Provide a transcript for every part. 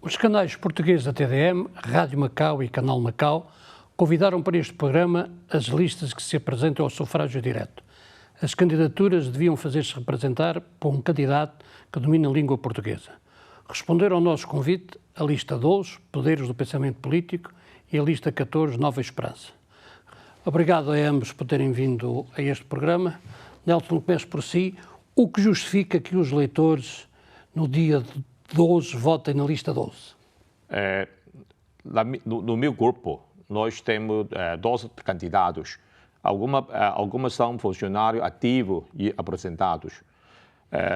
Os canais portugueses da TDM, Rádio Macau e Canal Macau convidaram para este programa as listas que se apresentam ao sufrágio direto. As candidaturas deviam fazer-se representar por um candidato que domina a língua portuguesa. Responderam ao nosso convite a lista 12, Poderes do Pensamento Político, e a lista 14, Nova Esperança. Obrigado a ambos por terem vindo a este programa. Nelson, começo por si. O que justifica que os leitores, no dia 12, votem na lista 12? No meu grupo, nós temos 12 candidatos. Algumas são funcionários ativos e aposentados.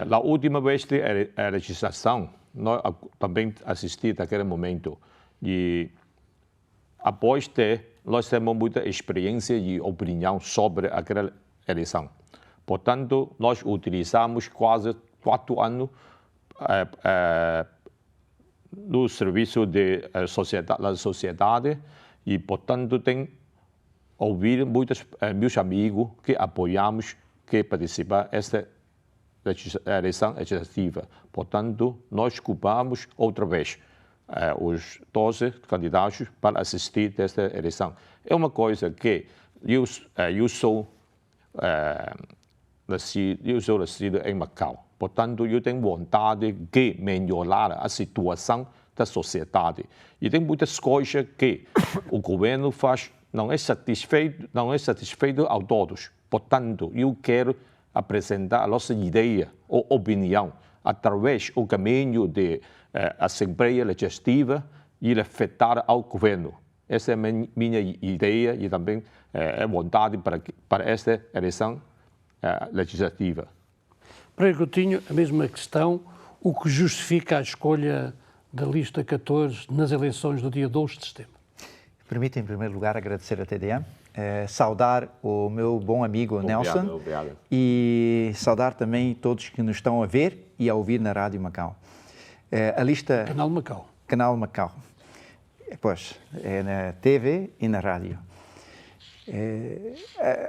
Na última vez da legislação, nós também assisti naquele momento. E após nós temos muita experiência e opinião sobre aquela eleição. Portanto, nós utilizamos quase 4 anos no serviço da sociedade e, portanto, tenho ouvido muitos meus amigos que apoiamos que participar desta eleição legislativa. Portanto, nós ocupamos outra vez os 12 candidatos para assistir desta eleição. É uma coisa que eu sou nascido em Macau. Portanto, eu tenho vontade de melhorar a situação da sociedade. E tem muitas coisas que o governo faz não é satisfeito a todos. Portanto, eu quero apresentar a nossa ideia ou opinião através do caminho da Assembleia Legislativa e afetar ao governo. Essa é a minha ideia e também a vontade para esta eleição legislativa. Pereira Coutinho, a mesma questão. O que justifica a escolha da lista 14 nas eleições do dia 12 de setembro? Permita, em primeiro lugar, agradecer a TDM, saudar o meu bom amigo Nelson. Obrigado. E saudar também todos que nos estão a ver e a ouvir na Rádio Macau. A lista... Canal Macau. Canal Macau. Pois, é na TV e na rádio.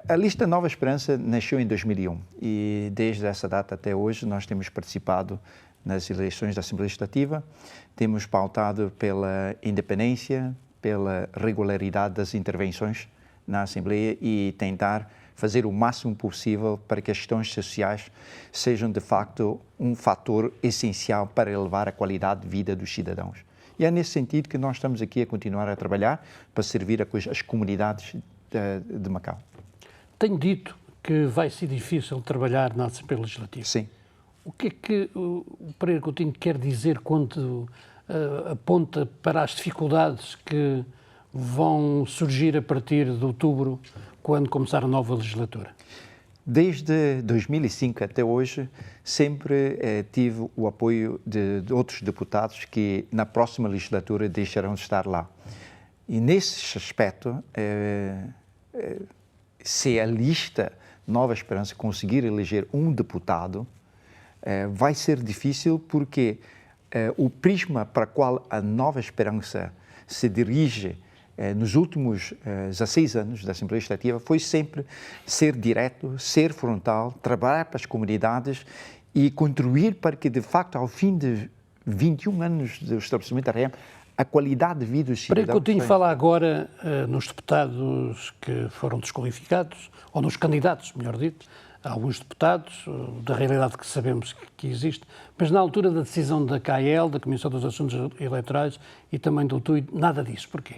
A lista Nova Esperança nasceu em 2001 e desde essa data até hoje nós temos participado nas eleições da Assembleia Legislativa, temos pautado pela independência, pela regularidade das intervenções na Assembleia e tentar fazer o máximo possível para que as questões sociais sejam de facto um fator essencial para elevar a qualidade de vida dos cidadãos. E é nesse sentido que nós estamos aqui a continuar a trabalhar para servir as comunidades de Macau. Tenho dito que vai ser difícil trabalhar na Assembleia Legislativa. Sim. O que é que o Pereira Coutinho quer dizer quando aponta para as dificuldades que vão surgir a partir de outubro, quando começar a nova legislatura? Desde 2005 até hoje, sempre tive o apoio de outros deputados que na próxima legislatura deixarão de estar lá. E nesse aspecto, se a lista Nova Esperança conseguir eleger um deputado, vai ser difícil porque o prisma para o qual a Nova Esperança se dirige nos últimos 16 anos da Assembleia Legislativa foi sempre ser direto, ser frontal, trabalhar para as comunidades e contribuir para que, de facto, ao fim de 21 anos do estabelecimento da REM, a qualidade de vida dos cidadãos... Pereira Coutinho fala agora nos deputados que foram desqualificados, ou nos candidatos, melhor dito, alguns deputados, da realidade que sabemos que existe, mas na altura da decisão da CAEL, da Comissão dos Assuntos Eleitorais e também do TUI, nada disso. Porquê?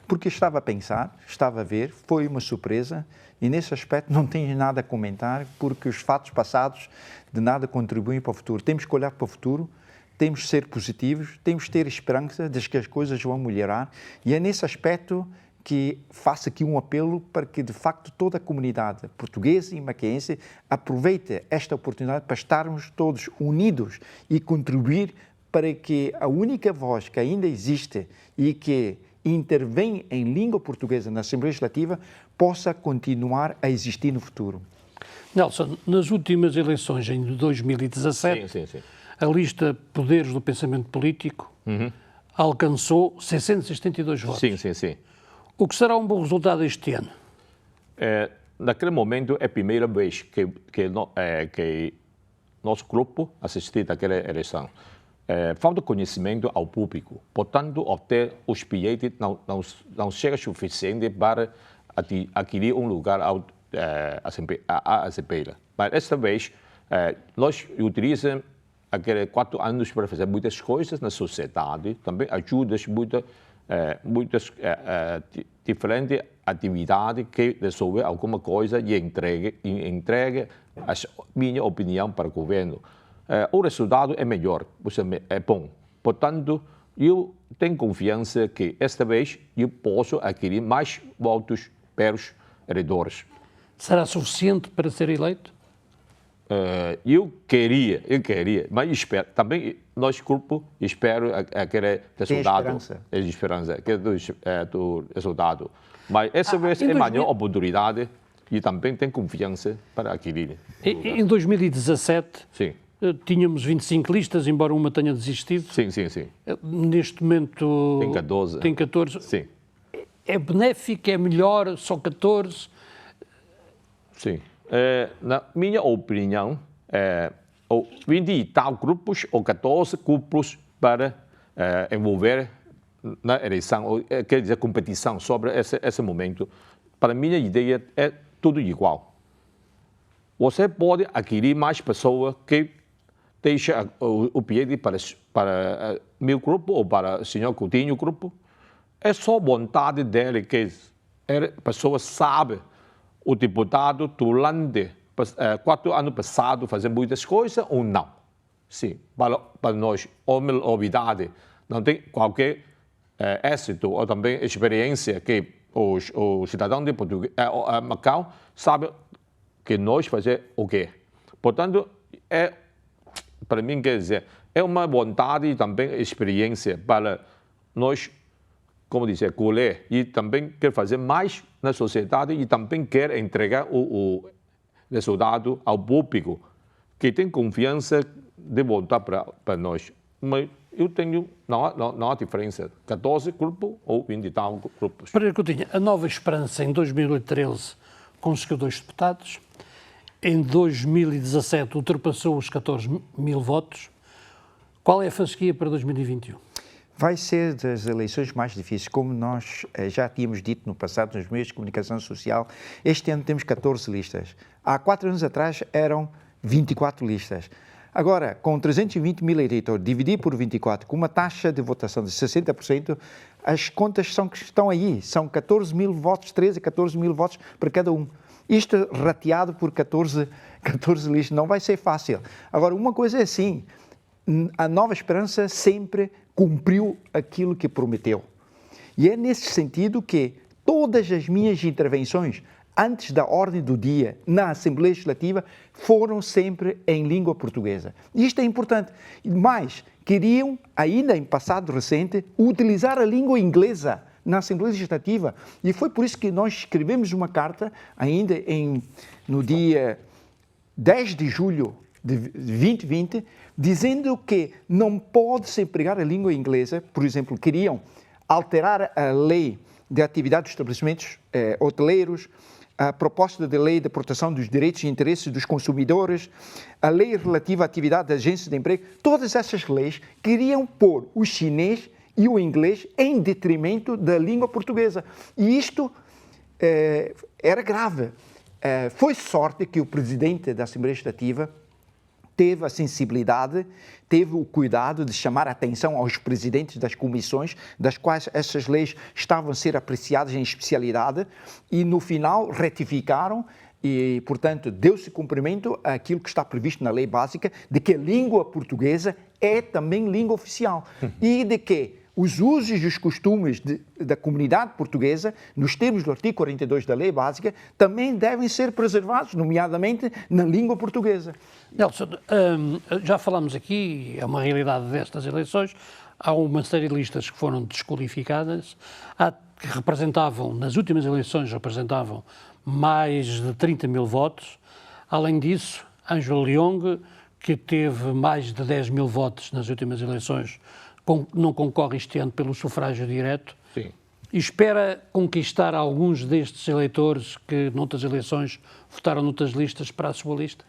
Porque estava a pensar, estava a ver, foi uma surpresa e nesse aspecto não tenho nada a comentar porque os fatos passados de nada contribuem para o futuro. Temos que olhar para o futuro, temos que ser positivos, temos que ter esperança de que as coisas vão melhorar e é nesse aspecto que faço aqui um apelo para que, de facto, toda a comunidade portuguesa e macaense aproveite esta oportunidade para estarmos todos unidos e contribuir para que a única voz que ainda existe e que intervém em língua portuguesa na Assembleia Legislativa possa continuar a existir no futuro. Nelson, nas últimas eleições, em 2017, sim. a lista Poderes do Pensamento Político alcançou 672 votos. Sim. O que será um bom resultado este ano? Naquele momento é a primeira vez que nosso grupo assistiu àquela eleição. falta conhecimento ao público. Portanto, até os bilhetes não chegam suficiente para adquirir um lugar à Assembleia. Mas esta vez, nós utilizamos aqueles 4 anos para fazer muitas coisas na sociedade, também ajudas muitas diferentes atividades que resolver alguma coisa e entregue a minha opinião para o governo. O resultado é melhor, é bom. Portanto, eu tenho confiança que esta vez eu posso adquirir mais votos pelos eleitores. Será suficiente para ser eleito? Eu queria, mas espero, também nós grupo espero aquele resultado, esperança do resultado. Mas essa vez é maior oportunidade e também tem confiança para adquirir. Em 2017, sim. Tínhamos 25 listas, embora uma tenha desistido. Sim. Neste momento tem 14. Sim. É benéfico, é melhor, só 14? Sim. Na minha opinião, 20 e tal grupos ou 14 grupos para envolver na eleição, quer dizer, competição sobre esse momento. Para minha ideia, é tudo igual. Você pode adquirir mais pessoas que deixam o bilhete para meu grupo ou para o senhor Coutinho grupo. É só vontade dele que a pessoa sabe. O deputado durante 4 anos passados fazer muitas coisas ou não? Sim, para nós, novidade, não tem qualquer êxito ou também experiência que os cidadãos de Macau sabem que nós fazemos o quê? Portanto, para mim, quer dizer, é uma vontade e também experiência para nós, como dizer, colher e também quer fazer mais na sociedade e também quer entregar o resultado ao público, que tem confiança de votar para nós. Mas eu tenho, não há diferença, 14 grupos ou 20 e tal grupos. Pereira Coutinho, a Nova Esperança em 2013 conseguiu 2 deputados, em 2017 ultrapassou os 14 mil votos. Qual é a fasquia para 2021? Vai ser das eleições mais difíceis, como nós já tínhamos dito no passado nos meios de comunicação social. Este ano temos 14 listas. Há 4 anos atrás eram 24 listas. Agora, com 320 mil eleitores, dividir por 24, com uma taxa de votação de 60%, as contas estão aí. São 14 mil votos, 13 a 14 mil votos para cada um. Isto rateado por 14 listas não vai ser fácil. Agora, uma coisa é assim, a Nova Esperança sempre cumpriu aquilo que prometeu. E é nesse sentido que todas as minhas intervenções antes da ordem do dia na Assembleia Legislativa foram sempre em língua portuguesa. E isto é importante. Mas queriam, ainda em passado recente, utilizar a língua inglesa na Assembleia Legislativa. E foi por isso que nós escrevemos uma carta, ainda no dia 10 de julho de 2020, dizendo que não pode-se empregar a língua inglesa. Por exemplo, queriam alterar a lei de atividade dos estabelecimentos hoteleiros, a proposta de lei de proteção dos direitos e interesses dos consumidores, a lei relativa à atividade das agências de emprego. Todas essas leis queriam pôr o chinês e o inglês em detrimento da língua portuguesa. E isto era grave. Foi sorte que o presidente da Assembleia Legislativa teve a sensibilidade, teve o cuidado de chamar a atenção aos presidentes das comissões, das quais essas leis estavam a ser apreciadas em especialidade, e no final retificaram e, portanto, deu-se cumprimento àquilo que está previsto na lei básica, de que a língua portuguesa é também língua oficial e de que os usos e os costumes da comunidade portuguesa, nos termos do artigo 42 da lei básica, também devem ser preservados, nomeadamente na língua portuguesa. Nelson, já falámos aqui, é uma realidade destas eleições, há uma série de listas que foram desqualificadas, que representavam, nas últimas eleições, representavam mais de 30 mil votos. Além disso, Ângelo Leong, que teve mais de 10 mil votos nas últimas eleições, não concorre este ano pelo sufrágio direto. Sim. E espera conquistar alguns destes eleitores que, noutras eleições, votaram noutras listas para a sua lista?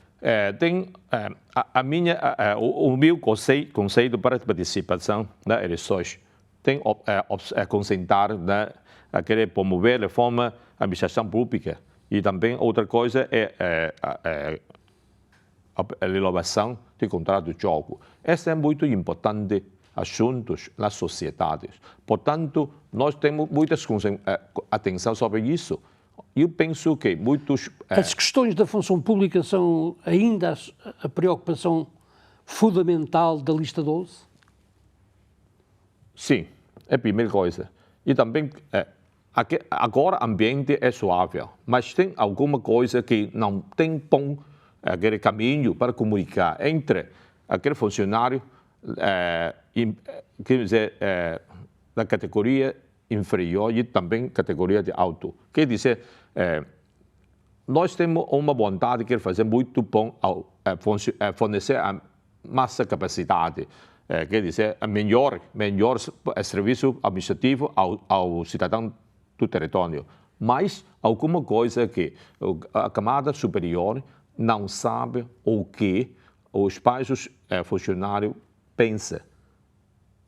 O meu conceito para a participação nas eleições tem concentrar a querer promover a reforma da administração pública e também outra coisa é a renovação do contrato de jogo. Esse é muito importante assuntos na sociedade. Portanto, nós temos muita atenção sobre isso. Eu penso que muitos... As questões da função pública são ainda a preocupação fundamental da lista 12? Sim, é a primeira coisa. E também, agora o ambiente é suave, mas tem alguma coisa que não tem bom aquele caminho para comunicar entre aquele funcionário quer dizer, da categoria inferior e também categoria de alto. Quer dizer, nós temos uma vontade de fazer muito bom ao fornecer a massa capacidade, quer dizer, melhor serviço administrativo ao cidadão do território. Mas alguma coisa que a camada superior não sabe o que os baixos funcionários pensam.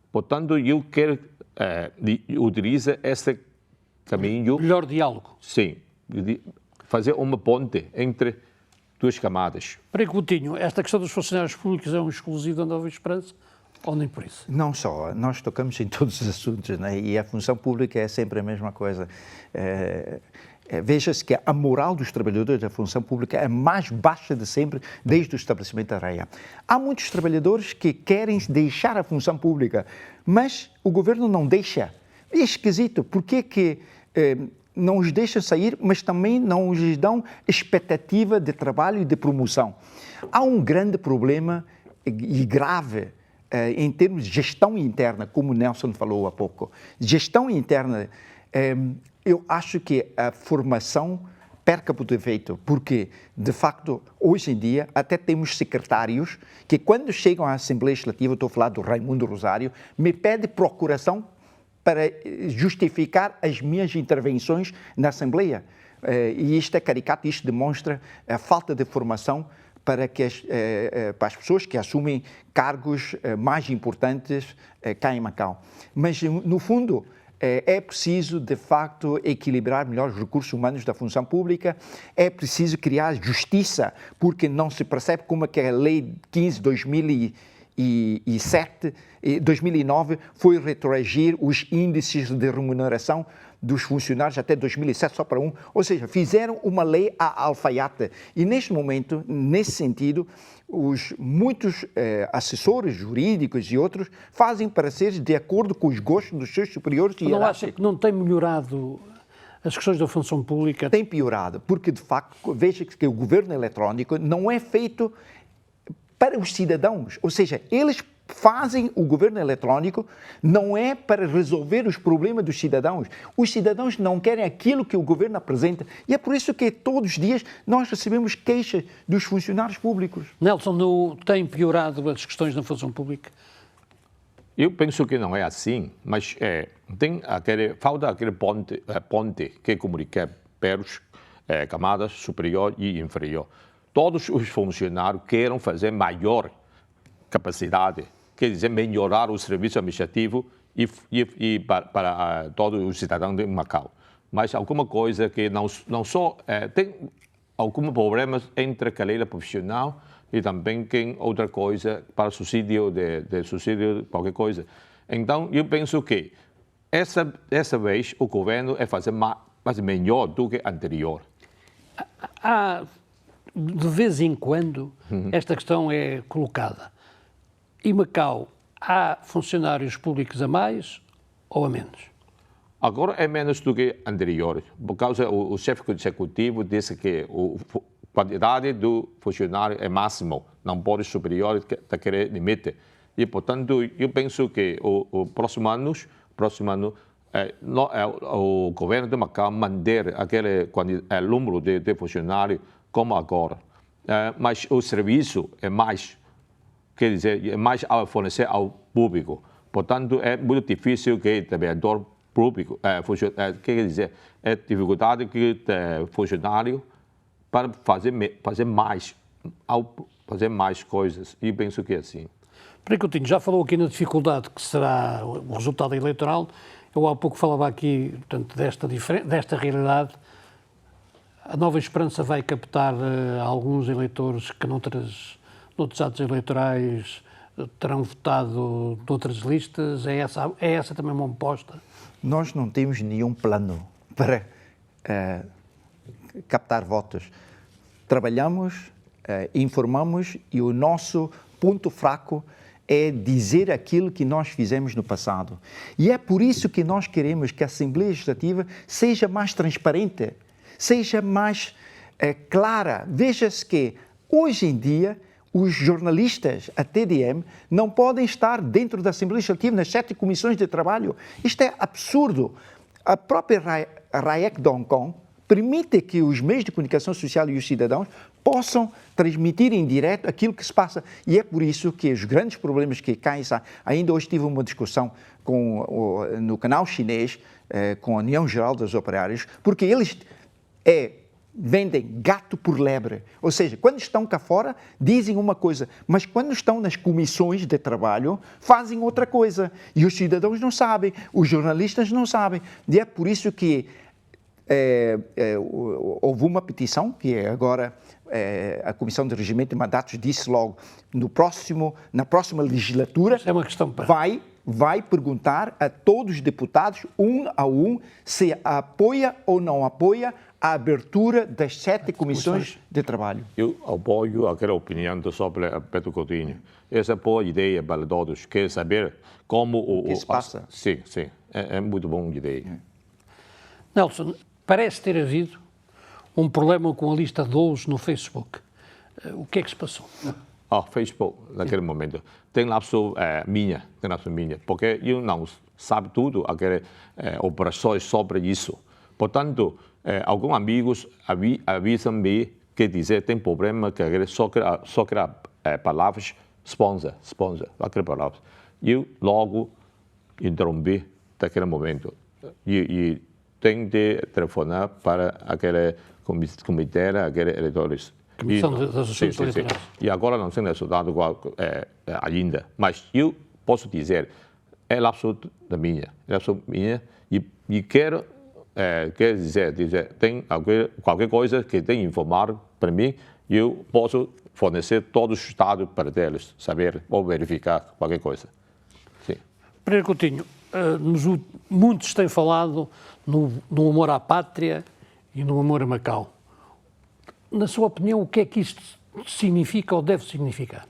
Portanto, eu quero utilizar esse caminho. Melhor diálogo. Sim, fazer uma ponte entre duas camadas. Para Coutinho, esta questão dos funcionários públicos é um exclusivo da Nova Esperança ou nem por isso? Não só, nós tocamos em todos os assuntos, né? E a função pública é sempre a mesma coisa. Veja-se que a moral dos trabalhadores da função pública é a mais baixa de sempre, desde o estabelecimento da REA. Há muitos trabalhadores que querem deixar a função pública, mas o governo não deixa. É esquisito, porque que não os deixa sair, mas também não os dão expectativa de trabalho e de promoção. Há um grande problema e grave em termos de gestão interna, como o Nelson falou há pouco. Gestão interna, eu acho que a formação perca por defeito, porque, de facto, hoje em dia, até temos secretários que, quando chegam à Assembleia Legislativa, estou a falar do Raimundo Rosário, me pede procuração para justificar as minhas intervenções na Assembleia. E isto é caricato, isto demonstra a falta de formação para as pessoas que assumem cargos mais importantes cá em Macau. Mas, no fundo, é preciso, de facto, equilibrar melhor os recursos humanos da função pública, é preciso criar justiça, porque não se percebe como é que a Lei 15 de 2009 foi retroagir os índices de remuneração dos funcionários até 2007, só para um. Ou seja, fizeram uma lei à alfaiate. E, neste momento, nesse sentido, muitos assessores jurídicos e outros fazem pareceres de acordo com os gostos dos seus superiores e não acha que não tem melhorado as questões da função pública? Tem piorado, porque, de facto, veja que o governo eletrónico não é feito para os cidadãos. Ou seja, eles fazem o governo eletrónico não é para resolver os problemas dos cidadãos. Os cidadãos não querem aquilo que o governo apresenta. E é por isso que todos os dias nós recebemos queixas dos funcionários públicos. Nelson, não tem piorado as questões da função pública? Eu penso que não é assim, mas falta aquele ponte que comunica pelos camadas superior e inferior. Todos os funcionários querem fazer maior capacidade, quer dizer, melhorar o serviço administrativo e para todos os cidadãos de Macau. Mas alguma coisa que não só tem alguns problemas entre a carreira profissional e também tem outra coisa para subsídio subsídio qualquer coisa. Então, eu penso que essa vez o governo é fazer mais melhor do que anterior. De vez em quando, esta questão é colocada. Em Macau, há funcionários públicos a mais ou a menos? Agora é menos do que anterior, por causa o chefe executivo disse que a quantidade do funcionário é máximo, não pode superior daquele limite. E, portanto, eu penso que o próximo ano, o governo de Macau manter aquele número de funcionários como agora. Mas o serviço é mais, quer dizer, é mais a fornecer ao público. Portanto, é muito difícil que o trabalhador público, quer dizer, é dificuldade que funcionário para fazer mais coisas, e penso que é assim. Pedro Coutinho, já falou aqui na dificuldade que será o resultado eleitoral. Eu há pouco falava aqui, portanto, desta realidade. A Nova Esperança vai captar alguns eleitores que noutros atos eleitorais terão votado noutras listas. É essa também uma aposta? Nós não temos nenhum plano para captar votos. Trabalhamos, informamos, e o nosso ponto fraco é dizer aquilo que nós fizemos no passado. E é por isso que nós queremos que a Assembleia Legislativa seja mais transparente, seja mais clara. Veja-se que, hoje em dia, os jornalistas, a TDM, não podem estar dentro da Assembleia Legislativa nas 7 comissões de trabalho. Isto é absurdo. A própria RAEC de Hong Kong permite que os meios de comunicação social e os cidadãos possam transmitir em direto aquilo que se passa. E é por isso que os grandes problemas que caem... Ainda hoje tive uma discussão no canal chinês com a União Geral dos Operários, porque eles vendem gato por lebre. Ou seja, quando estão cá fora, dizem uma coisa, mas quando estão nas comissões de trabalho, fazem outra coisa. E os cidadãos não sabem, os jornalistas não sabem. E é por isso que houve uma petição, que é agora a Comissão de Regimento de Mandatos disse logo, na próxima legislatura, é uma questão vai perguntar a todos os deputados, um a um, se apoia ou não apoia a abertura das 7 comissões de trabalho. Eu apoio aquela opinião sobre Pedro Coutinho. Essa é boa ideia para todos, quer saber como o que se passa. Sim, é muito boa ideia. Nelson, parece ter havido um problema com a lista 12 no Facebook. O que é que se passou? Facebook, naquele momento, tem lapso minha, porque eu não sabe tudo aquelas operações sobre isso. Portanto, alguns amigos avisam-me que dizer tem problema que só cria palavras sponsor, aquelas palavras. Eu logo interrompi naquele momento e tenho de telefonar para aquele comitê, aqueles eleitores. Comissão das Assuntos Eleitorais. E agora não sei o resultado ainda, mas eu posso dizer, é lapso minha e quero dizer, tem qualquer coisa que tem que informar para mim, eu posso fornecer todos os dados para eles, saber ou verificar qualquer coisa. Sim. Pedro Coutinho, muitos têm falado no amor à pátria e no amor a Macau. Na sua opinião, o que é que isto significa ou deve significar?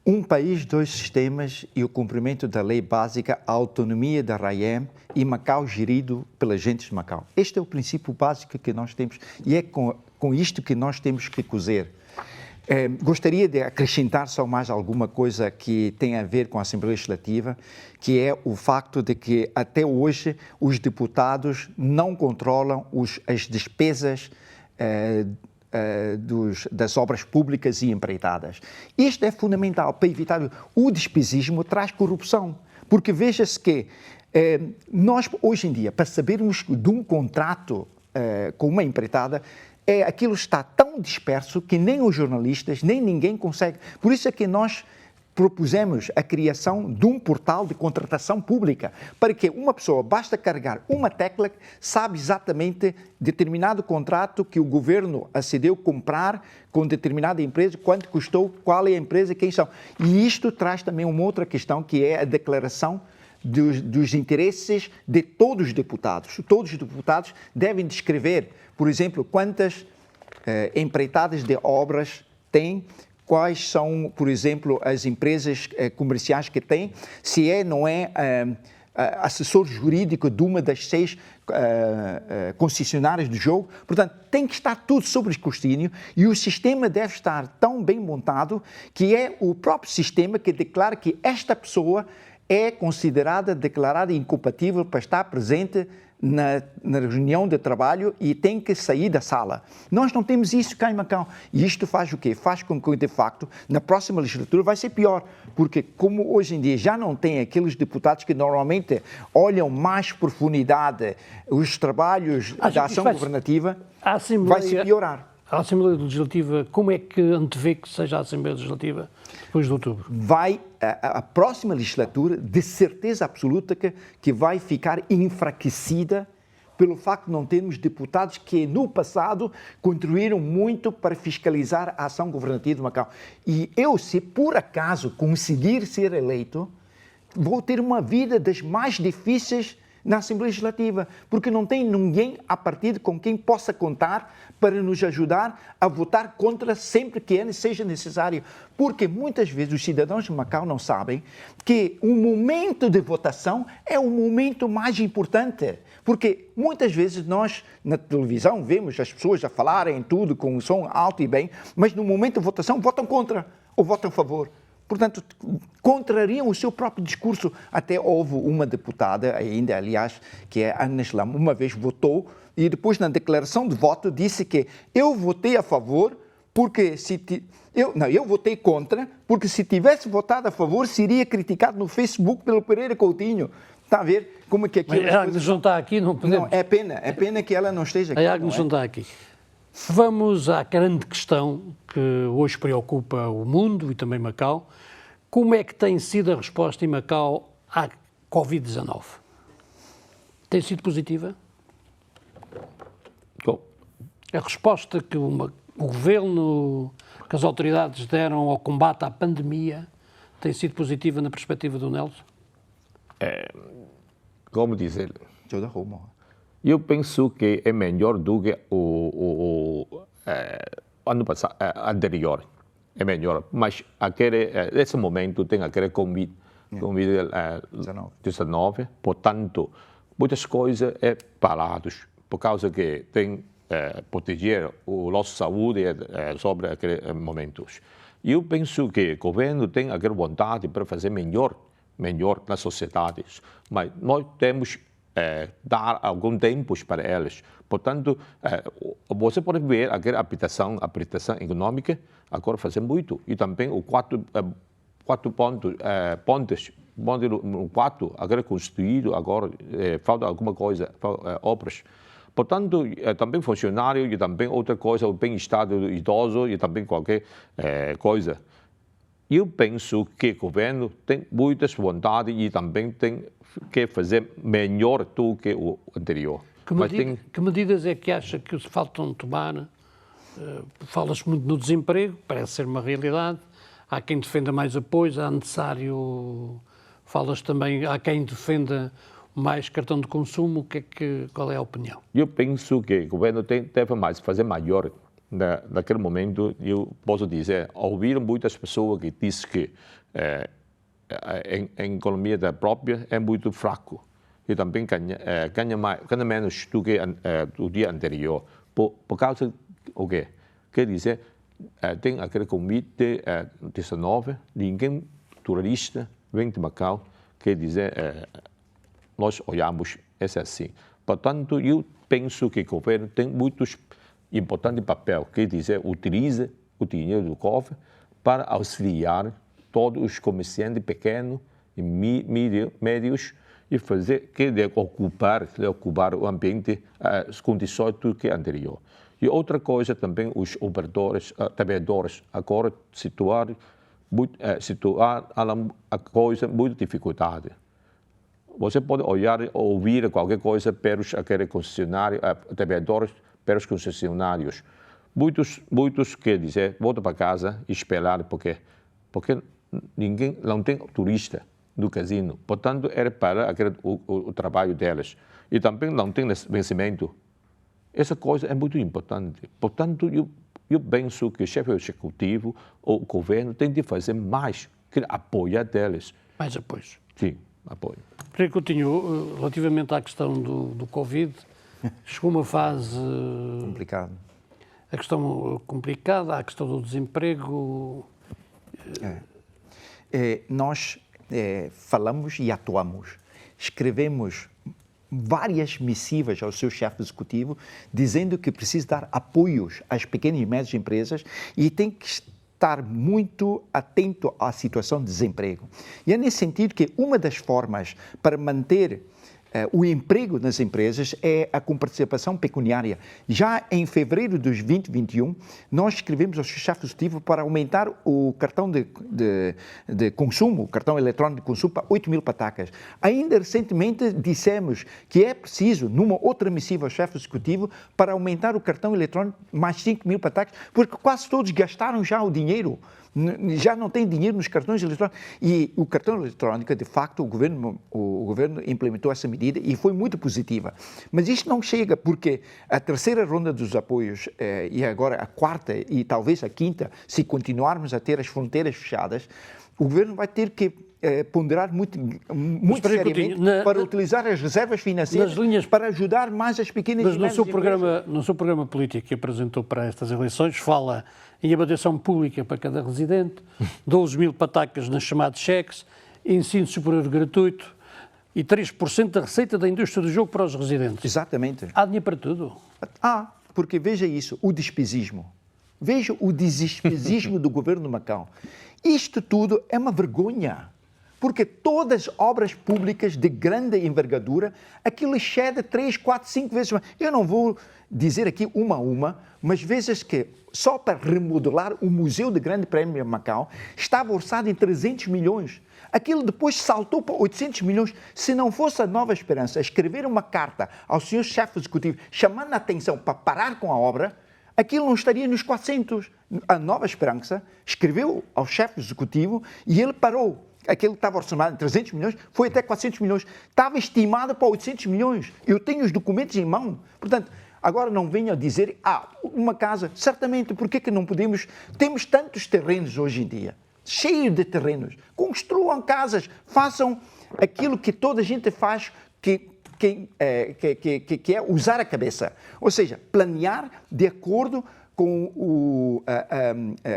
Um país, 2 sistemas e o cumprimento da lei básica, a autonomia da RAEM e Macau gerido pelas gentes de Macau. Este é o princípio básico que nós temos e é com isto que nós temos que cozer. Gostaria de acrescentar só mais alguma coisa que tem a ver com a Assembleia Legislativa, que é o facto de que até hoje os deputados não controlam as despesas das obras públicas e empreitadas. Isto é fundamental para evitar o despesismo, traz corrupção, porque veja-se que nós hoje em dia, para sabermos de um contrato com uma empreitada, aquilo está tão disperso que nem os jornalistas, nem ninguém consegue. Por isso é que nós propusemos a criação de um portal de contratação pública, para que uma pessoa, basta carregar uma tecla, sabe exatamente determinado contrato que o governo acedeu comprar com determinada empresa, quanto custou, qual é a empresa, quem são. E isto traz também uma outra questão, que é a declaração dos interesses de todos os deputados. Todos os deputados devem descrever, por exemplo, quantas empreitadas de obras têm, quais são, por exemplo, as empresas comerciais que têm, se não é assessor jurídico de uma das 6 concessionárias do jogo. Portanto, tem que estar tudo sob escrutínio e o sistema deve estar tão bem montado que é o próprio sistema que declara que esta pessoa é declarada incompatível para estar presente na reunião de trabalho e tem que sair da sala. Nós não temos isso cá em Macau. E isto faz o quê? Faz com que, de facto, na próxima legislatura vai ser pior. Porque, como hoje em dia já não tem aqueles deputados que normalmente olham mais profundidade os trabalhos da ação governativa, vai se piorar. A Assembleia Legislativa, como é que antevê que seja a Assembleia Legislativa depois de outubro? A próxima legislatura, de certeza absoluta, que vai ficar enfraquecida pelo facto de não termos deputados que, no passado, contribuíram muito para fiscalizar a ação governativa de Macau. E eu, se por acaso conseguir ser eleito, vou ter uma vida das mais difíceis na Assembleia Legislativa, porque não tem ninguém a partir com quem possa contar para nos ajudar a votar contra sempre que seja necessário. Porque muitas vezes os cidadãos de Macau não sabem que o momento de votação é o momento mais importante. Porque muitas vezes nós, na televisão, vemos as pessoas a falarem tudo com um som alto e bem, mas no momento de votação votam contra ou votam a favor. Portanto, contrariam o seu próprio discurso. Até houve uma deputada, ainda, aliás, que é Ana Slam, uma vez votou e depois, na declaração de voto, disse que eu votei a favor porque eu votei contra, porque se tivesse votado a favor, seria criticado no Facebook pelo Pereira Coutinho. Está a ver como é que aquilo... Mas a Agnes não está aqui, não podemos... Não, é pena que ela não esteja aqui. A Agnes não está aqui. Vamos à grande questão que hoje preocupa o mundo e também Macau. Como é que tem sido a resposta em Macau à Covid-19? Tem sido positiva? A resposta que o governo, que as autoridades deram ao combate à pandemia tem sido positiva na perspectiva do Nelson? Como dizer? Eu penso que é melhor do que o ano passado, anterior. É melhor, mas nesse momento tem aquele Covid-19, portanto, muitas coisas é paradas, por causa que tem proteger a nossa saúde sobre aqueles momentos. Eu penso que o governo tem aquela vontade para fazer melhor nas sociedades, mas nós temos dar algum tempo para elas. Portanto, você pode ver aquela habitação econômica agora fazer muito. E também o quatro pontes, no 4, agora construído, agora falta alguma coisa, obras. Portanto, também funcionário e também outra coisa, o bem-estar do idoso e também qualquer coisa. Eu penso que o governo tem muitas vontades e também tem que fazer melhor do que o anterior. Que medidas é que acha que faltam tomar? Fala-se muito no desemprego, parece ser uma realidade. Há quem defenda mais apoios, fala-se também, há quem defenda mais cartão de consumo. Qual é a opinião? Eu penso que o governo deve fazer maior. Naquele momento, eu posso dizer, ouvir muitas pessoas que dizem que a economia da própria é muito fraco e também ganha menos do que o dia anterior. Por causa o quê? Quer dizer, tem aquele Covid-19, ninguém turista vem de Macau, quer dizer, nós olhamos, é assim. Portanto, eu penso que o governo tem muitos importante papel, quer dizer, utiliza o dinheiro do cofre para auxiliar todos os comerciantes pequenos e médios e fazer ocupar o ambiente, as condições do que anterior. E outra coisa também, os trabalhadores agora situar a coisa muita dificuldade. Você pode ouvir qualquer coisa pelos aqueles concessionários, trabalhadores, pelos concessionários. Muitos quer dizer, volta para casa e esperar, porque ninguém não tem turista no casino. Portanto, era para o trabalho deles. E também não tem vencimento. Essa coisa é muito importante. Portanto, eu penso que o chefe executivo ou o governo tem de fazer mais, que apoiar deles. Mais apoios? Sim, apoio. Pereira Coutinho, relativamente à questão do Covid, chegou uma fase complicada. A questão complicada, a questão do desemprego. Nós falamos e atuamos. Escrevemos várias missivas ao seu chefe executivo, dizendo que precisa dar apoios às pequenas e médias empresas e tem que estar muito atento à situação de desemprego. E é nesse sentido que uma das formas para manter o emprego nas empresas é a comparticipação pecuniária. Já em fevereiro de 2021, nós escrevemos ao chefe executivo para aumentar o cartão de consumo, o cartão eletrónico de consumo, para 8 mil patacas. Ainda recentemente dissemos que é preciso, numa outra missiva ao chefe executivo, para aumentar o cartão eletrónico mais 5 mil patacas, porque quase todos gastaram já o dinheiro. Já não tem dinheiro nos cartões eletrônicos. E o cartão eletrônico, de facto, o governo implementou essa medida e foi muito positiva. Mas isto não chega, porque a terceira ronda dos apoios, e agora a quarta e talvez a quinta, se continuarmos a ter as fronteiras fechadas, o governo vai ter que ponderar muito seriamente para utilizar as reservas financeiras para ajudar mais as pequenas e médias empresas. No seu programa político que apresentou para estas eleições, fala em avaliação pública para cada residente, 12 mil patacas nas chamadas cheques, ensino superior gratuito e 3% da receita da indústria do jogo para os residentes. Exatamente. Há dinheiro para tudo. Porque veja isso, o despesismo. Veja o despesismo do governo de Macau. Isto tudo é uma vergonha. Porque todas as obras públicas de grande envergadura, aquilo excede 3, 4, 5 vezes mais. Eu não vou dizer aqui uma a uma, mas vezes que só para remodelar o Museu de Grande Prémio de Macau estava orçado em 300 milhões. Aquilo depois saltou para 800 milhões. Se não fosse a Nova Esperança escrever uma carta ao senhor chefe executivo chamando a atenção para parar com a obra, aquilo não estaria nos 400. A Nova Esperança escreveu ao chefe executivo e ele parou. Aquele que estava orçado em 300 milhões, foi até 400 milhões. Estava estimado para 800 milhões. Eu tenho os documentos em mão. Portanto, agora não venham dizer, uma casa, certamente, por que não podemos? Temos tantos terrenos hoje em dia, cheios de terrenos. Construam casas, façam aquilo que toda a gente faz, que é usar a cabeça. Ou seja, planear de acordo com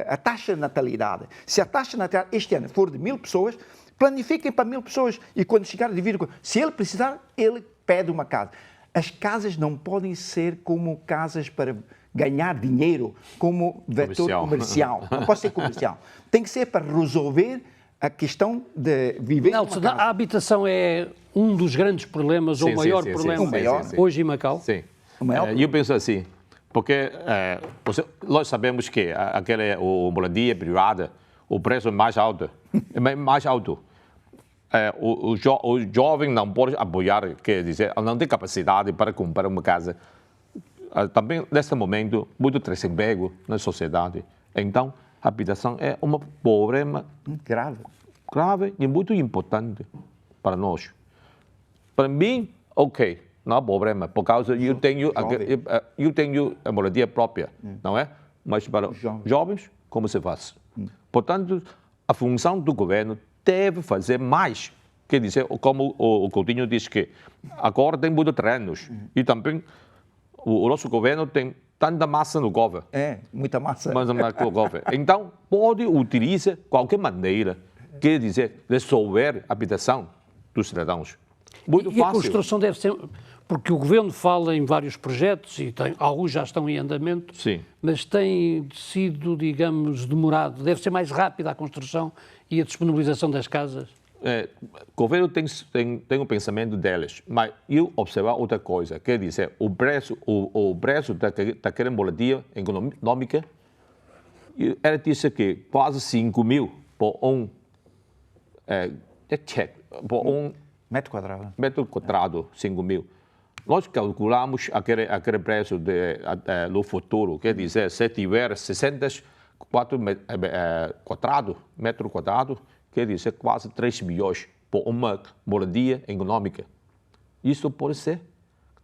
a taxa de natalidade. Se a taxa de natalidade este ano for de 1000 pessoas, planifiquem para 1000 pessoas e quando chegar, dividam. Se ele precisar, ele pede uma casa. As casas não podem ser como casas para ganhar dinheiro, como vetor comercial. Não pode ser comercial. Tem que ser para resolver a questão de viver Nelson, a habitação é um dos grandes problemas, ou o maior problema hoje em Macau? Sim. Eu penso assim, porque nós sabemos que a moradia privada, o preço é mais alto. O jovem não pode apoiar, quer dizer, não tem capacidade para comprar uma casa. Também, nesse momento, muito desemprego na sociedade. Então, a habitação é um problema grave e muito importante para nós. Para mim, ok. Não há problema, por causa eu tenho a moradia própria, não é? Mas para jovens, como se faz? Portanto, a função do governo deve fazer mais. Quer dizer, como o Coutinho diz que agora tem muitos terrenos e também o nosso governo tem tanta massa no governo. Muita massa. Então, pode utilizar qualquer maneira, quer dizer, resolver a habitação dos cidadãos. Muito fácil. A construção deve ser... Porque o governo fala em vários projetos e alguns já estão em andamento, sim, mas tem sido, digamos, demorado. Deve ser mais rápida a construção e a disponibilização das casas? O governo tem o pensamento deles, mas eu observar outra coisa, quer dizer, o preço daquela moradia econômica, ela disse que quase 5 mil por metro quadrado. Metro quadrado, 5 mil. Nós calculamos aquele preço no futuro, quer dizer, se tiver 64 metro quadrado, quer dizer, quase 3 milhões por uma moradia econômica. Isso pode ser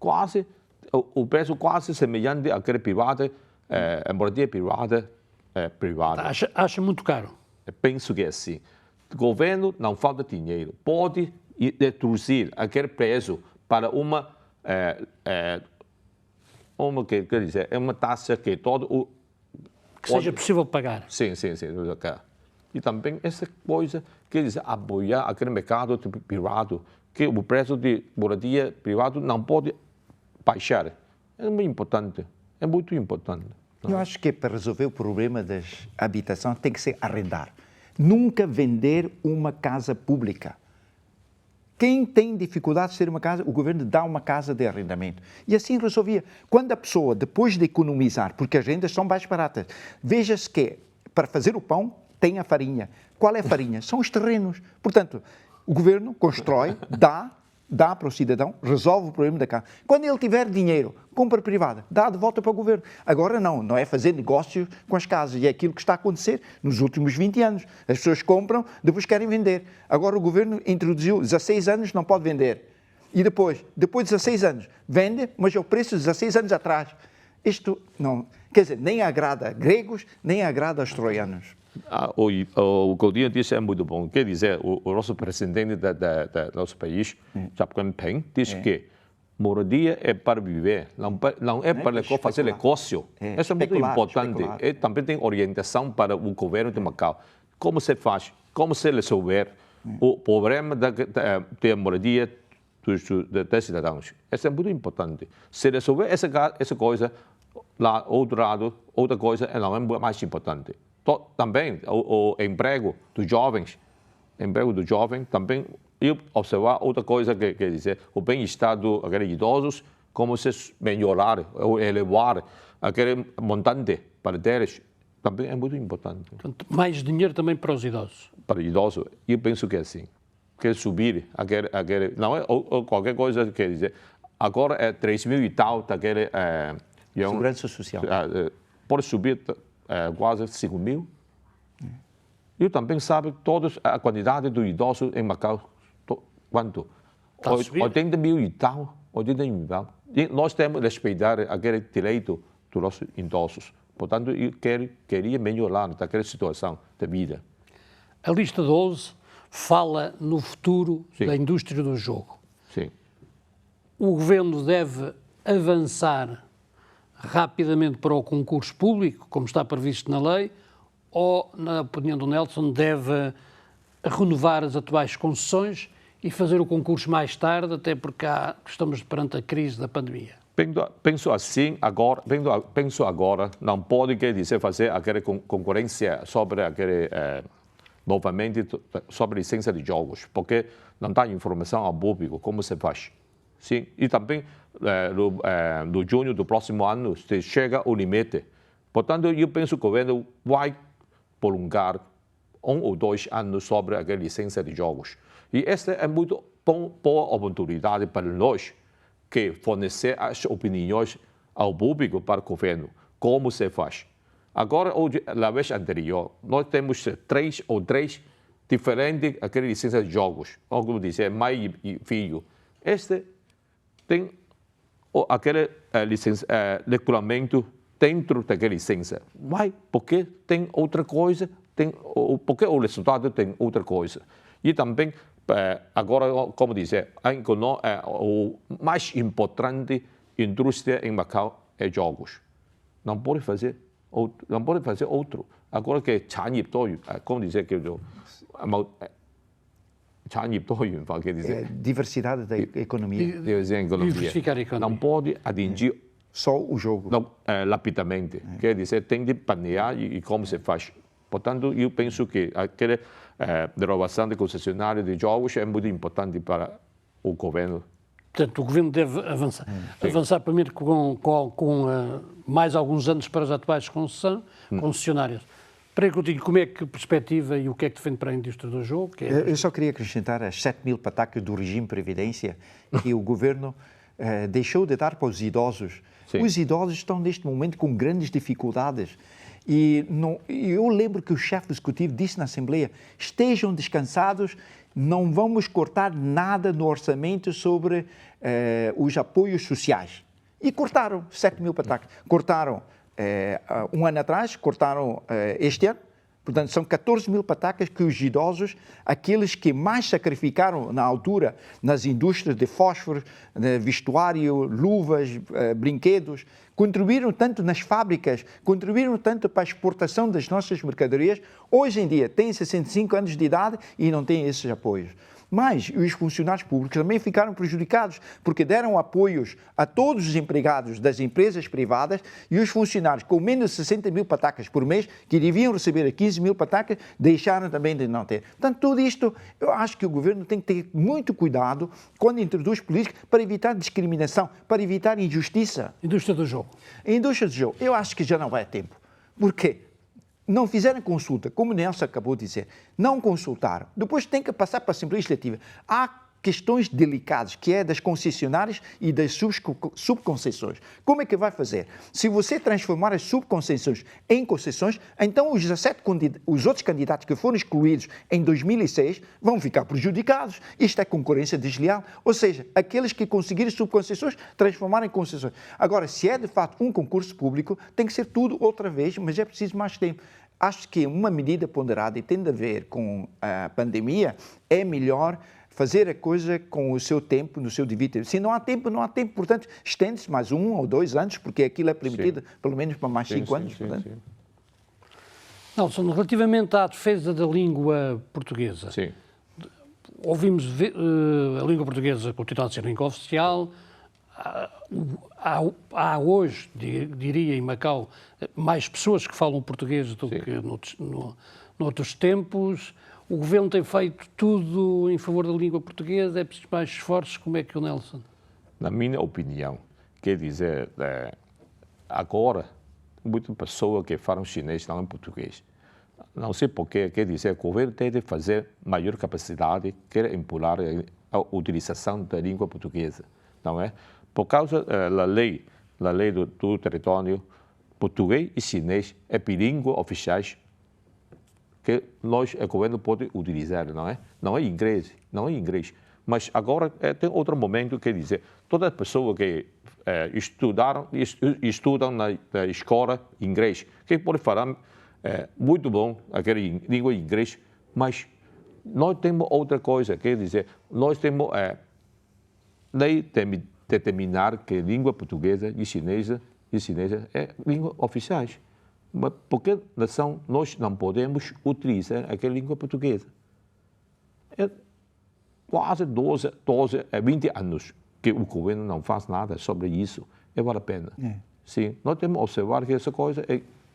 quase, o preço quase semelhante àquele privado, a moradia privada. Acha muito caro? Penso que é assim. O governo não falta dinheiro, pode reduzir aquele preço para uma quer dizer, é uma taxa que todo seja possível pagar. Sim. E também essa coisa, quer dizer, apoiar aquele mercado privado, que o preço de moradia privado não pode baixar. É muito importante. É muito importante. Eu acho que para resolver o problema da habitação tem que ser arrendar. Nunca vender uma casa pública. Quem tem dificuldade de ter uma casa, o governo dá uma casa de arrendamento. E assim resolvia. Quando a pessoa, depois de economizar, porque as rendas são mais baratas, veja-se que para fazer o pão tem a farinha. Qual é a farinha? São os terrenos. Portanto, o governo constrói, dá para o cidadão, resolve o problema da casa. Quando ele tiver dinheiro, compra privada, dá de volta para o governo. Agora não é fazer negócio com as casas. E é aquilo que está a acontecer nos últimos 20 anos. As pessoas compram, depois querem vender. Agora o governo introduziu 16 anos, não pode vender. E depois de 16 anos, vende, mas é o preço de 16 anos atrás. Isto não, quer dizer, nem agrada a gregos, nem agrada aos troianos. O Godinho disse é muito bom. Quer dizer, o nosso presidente do nosso país, Xi Jinping, disse que moradia é para viver, não é para fazer negócio. Isso é muito importante. E também tem orientação para o governo de Macau. Como se faz, como se resolver o problema da moradia dos cidadãos. Isso é muito importante. Se resolver essa coisa, lá outro lado, outra coisa não é mais importante. Também o emprego dos jovens, também eu observar outra coisa que quer dizer o bem-estar dos idosos, como se melhorar ou elevar aquele montante para eles, também é muito importante. Portanto, mais dinheiro também para os idosos. Para idosos, eu penso que é assim, que subir aquele não é ou qualquer coisa quer dizer agora é 3.000 e tal daquele segurança social. Pode subir quase 5.000. Eu também sabe toda a quantidade de idosos em Macau. Quanto? 80.000 e tal. 80.000 e tal. E nós temos que respeitar aquele direito dos nossos idosos. Portanto, eu queria melhorar daquela situação de vida. A lista 12 fala no futuro da indústria do jogo. Sim. O governo deve avançar rapidamente para o concurso público, como está previsto na lei, ou, na opinião do Nelson, deve renovar as atuais concessões e fazer o concurso mais tarde, até porque estamos perante a crise da pandemia? Penso assim agora, não pode quer dizer fazer aquela concorrência sobre aquele novamente sobre a licença de jogos, porque não dá informação ao público como se faz. Sim, e também no junho do próximo ano chega o limite. Portanto, eu penso que o governo vai prolongar 1 ou 2 anos sobre a licença de jogos. E esta é muito boa oportunidade para nós que fornecer as opiniões ao público para o governo, como se faz. Agora, na vez anterior, nós temos 3 diferentes aquelas licenças de jogos, como dizer, mãe e filho. Este tem aquele regulamento dentro daquela licença. Mas porque tem outra coisa, porque o resultado tem outra coisa. E também, agora, como dizer, o mais importante indústria em Macau é jogos. Não pode fazer outro. Agora que como dizer que quer dizer diversidade da economia. Diversificar a economia. Não pode atingir só o jogo. Rapidamente. Quer dizer, tem de planear e como se faz. Portanto, eu penso que aquela renovação de concessionário de jogos é muito importante para o governo. Portanto, o governo deve avançar. Avançar primeiro com mais alguns anos para as atuais concessionárias. Para Coutinho, como é que perspectiva e o que é que defende para a indústria do jogo? Eu só queria acrescentar as 7.000 patacas do regime de previdência que o governo deixou de dar para os idosos. Sim. Os idosos estão neste momento com grandes dificuldades. E eu lembro que o chefe executivo disse na Assembleia: estejam descansados, não vamos cortar nada no orçamento sobre os apoios sociais. E cortaram 7.000 patacas. Cortaram um ano atrás, cortaram este ano. Portanto, são 14.000 patacas que os idosos, aqueles que mais sacrificaram na altura nas indústrias de fósforo, de vestuário, luvas, brinquedos, contribuíram tanto nas fábricas, contribuíram tanto para a exportação das nossas mercadorias, hoje em dia têm 65 anos de idade e não têm esses apoios. Mas os funcionários públicos também ficaram prejudicados, porque deram apoios a todos os empregados das empresas privadas e os funcionários com menos de 60 mil patacas por mês, que deviam receber 15 mil patacas, deixaram também de não ter. Portanto, tudo isto, eu acho que o governo tem que ter muito cuidado quando introduz políticas para evitar discriminação, para evitar injustiça. Indústria do jogo. A indústria do jogo, eu acho que já não vai a tempo. Por quê? Não fizeram consulta, como o Nelson acabou de dizer, não consultaram. Depois tem que passar para a Assembleia Legislativa. Há questões delicadas, que é das concessionárias e das subconcessões. Como é que vai fazer? Se você transformar as subconcessões em concessões, então os outros candidatos que foram excluídos em 2006 vão ficar prejudicados. Isto é concorrência desleal. Ou seja, aqueles que conseguirem subconcessões, transformar em concessões. Agora, se é de fato um concurso público, tem que ser tudo outra vez, mas é preciso mais tempo. Acho que uma medida ponderada e tem a ver com a pandemia é melhor fazer a coisa com o seu tempo, no seu devido tempo. Se não há tempo, não há tempo. Portanto, estende-se mais 1 ou 2 anos, porque aquilo é permitido pelo menos para mais 5 anos. Sim. Nelson, relativamente à defesa da língua portuguesa, Sim. ouvimos a língua portuguesa continua a ser língua oficial. Há hoje, diria, em Macau, mais pessoas que falam português do que noutros tempos. O governo tem feito tudo em favor da língua portuguesa, é preciso mais esforços. Como é que o Nelson? Na minha opinião, quer dizer, agora, muitas pessoas que falam chinês não em português. Não sei porquê, quer dizer, o governo tem de fazer maior capacidade, quer empurrar a utilização da língua portuguesa, não é? Por causa da lei do território, português e chinês é bilíngue oficiais que o governo pode utilizar, não é? Não é inglês. Mas agora tem outro momento, quer dizer, todas as pessoas que estudam na escola inglês, que podem falar muito bom aquela língua inglês, mas nós temos outra coisa, quer dizer, nós temos lei determinar que língua portuguesa e chinesa é língua oficiais. Mas por que nação nós não podemos utilizar aquela língua portuguesa? É quase 20 anos que o governo não faz nada sobre isso. Vale a pena. Sim, nós temos que observar que essa coisa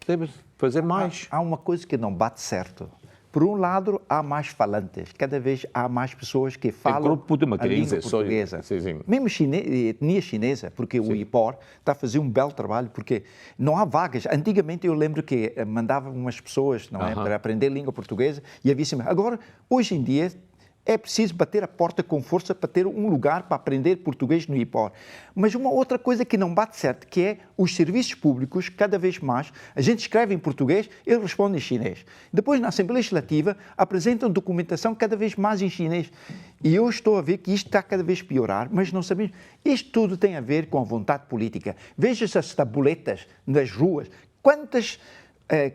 deve fazer mais. Há uma coisa que não bate certo. Por um lado, há mais falantes. Cada vez há mais pessoas que falam a língua portuguesa. Sim. Mesmo etnia chinesa, porque o IPOR está a fazer um belo trabalho, porque não há vagas. Antigamente eu lembro que mandavam umas pessoas para aprender língua portuguesa e havia assim. Agora, hoje em dia, é preciso bater a porta com força para ter um lugar para aprender português no IPOR. Mas uma outra coisa que não bate certo, que é os serviços públicos, cada vez mais, a gente escreve em português, eles respondem em chinês. Depois, na Assembleia Legislativa, apresentam documentação cada vez mais em chinês. E eu estou a ver que isto está cada vez a piorar, mas não sabemos. Isto tudo tem a ver com a vontade política. Veja-se as tabuletas nas ruas. Quantas